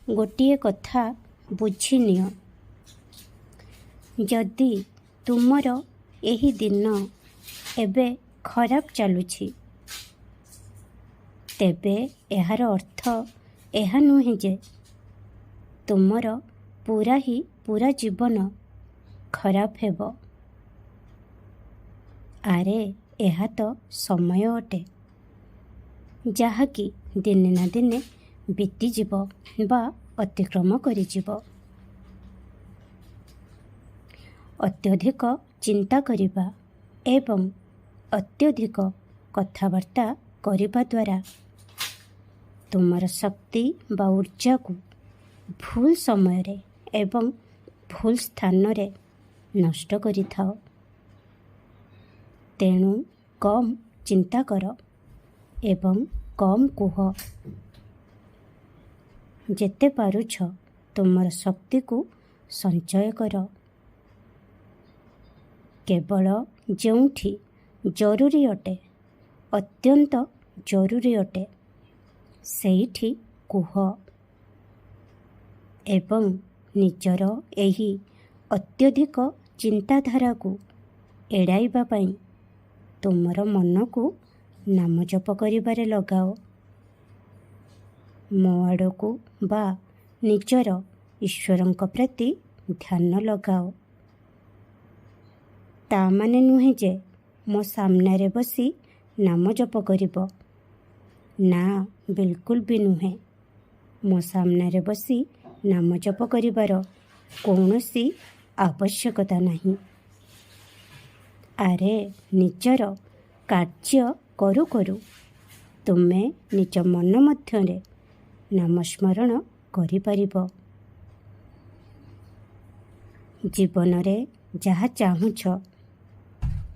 ଗୋଟିଏ କଥା ବୁଝିନିଅ, ଯଦି ତୁମର ଏହି ଦିନ ଏବେ ଖରାପ ଚାଲୁଛି, ତେବେ ଏହାର ଅର୍ଥ ଏହା ନୁହେଁ ଯେ ତୁମର ପୁରା ଜୀବନ ଖରାପ ହେବ। ଆରେ ଏହା ତ ସମୟ ଅଟେ, ଯାହାକି ଦିନେ ନା ଦିନେ ବିତିଯିବ ବା ଅତିକ୍ରମ କରିଯିବ। ଅତ୍ୟଧିକ ଚିନ୍ତା କରିବା ଏବଂ ଅତ୍ୟଧିକ କଥାବାର୍ତ୍ତା କରିବା ଦ୍ୱାରା ତୁମର ଶକ୍ତି ବା ଊର୍ଜାକୁ ଭୁଲ ସମୟରେ ଏବଂ ଭୁଲ ସ୍ଥାନରେ ନଷ୍ଟ କରିଥାଅ। ତେଣୁ କମ୍ ଚିନ୍ତା କର ଏବଂ କମ୍ କୁହ। ଯେତେ ପାରୁଛ ତୁମର ଶକ୍ତିକୁ ସଞ୍ଚୟ କର। କେବଳ ଯେଉଁଠି ଜରୁରୀ ଅଟେ, ଅତ୍ୟନ୍ତ ଜରୁରୀ ଅଟେ, ସେଇଠି କୁହ ଏବଂ ନିଜର ଏହି ଅତ୍ୟଧିକ ଚିନ୍ତାଧାରାକୁ ଏଡ଼ାଇବା ପାଇଁ ତୁମର ମନକୁ ନାମଜପ କରିବାରେ ଲଗାଅ। ମୋ ଆଡ଼କୁ ବା ନିଜର ଈଶ୍ୱରଙ୍କ ପ୍ରତି ଧ୍ୟାନ ଲଗାଅ। ତା ମାନେ ନୁହେଁ ଯେ ମୋ ସାମ୍ନାରେ ବସି ନାମ ଜପ କରିବ। ନା, ବିଲକୁଲ ବି ନୁହେଁ। ମୋ ସାମ୍ନାରେ ବସି ନାମ ଜପ କରିବାର କୌଣସି ଆବଶ୍ୟକତା ନାହିଁ। ଆରେ ନିଜର କାର୍ଯ୍ୟ କରୁ କରୁ ତୁମେ ନିଜ ମନ ମଧ୍ୟରେ ନାମସ୍ମରଣ କରିପାରିବ। ଜୀବନରେ ଯାହା ଚାହୁଁଛ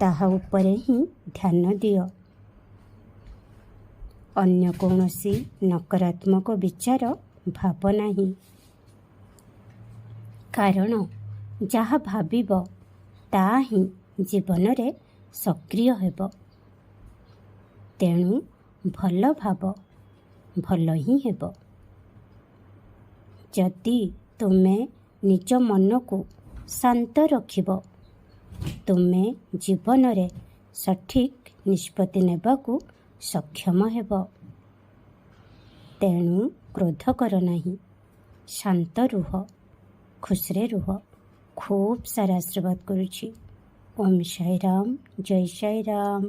ତାହା ଉପରେ ହିଁ ଧ୍ୟାନ ଦିଅ। ଅନ୍ୟ କୌଣସି ନକାରାତ୍ମକ ବିଚାର ଭାବ ନାହିଁ, କାରଣ ଯାହା ଭାବିବ ତାହା ହିଁ ଜୀବନରେ ସକ୍ରିୟ ହେବ। ତେଣୁ ଭଲ ଭାବ, ଭଲ ହିଁ ହେବ। ଯଦି ତୁମେ ନିଜ ମନକୁ ଶାନ୍ତ ରଖିବ, ତୁମେ ଜୀବନରେ ସଠିକ୍ ନିଷ୍ପତ୍ତି ନେବାକୁ ସକ୍ଷମ ହେବ। ତେଣୁ କ୍ରୋଧ କର ନାହିଁ, ଶାନ୍ତ ରୁହ, ଖୁସିରେ ରୁହ। ଖୁବ୍ ସାରା ଆଶୀର୍ବାଦ କରୁଛି। ଓମ୍ ସାଇ ରାମ, ଜୟ ସାଇ ରାମ।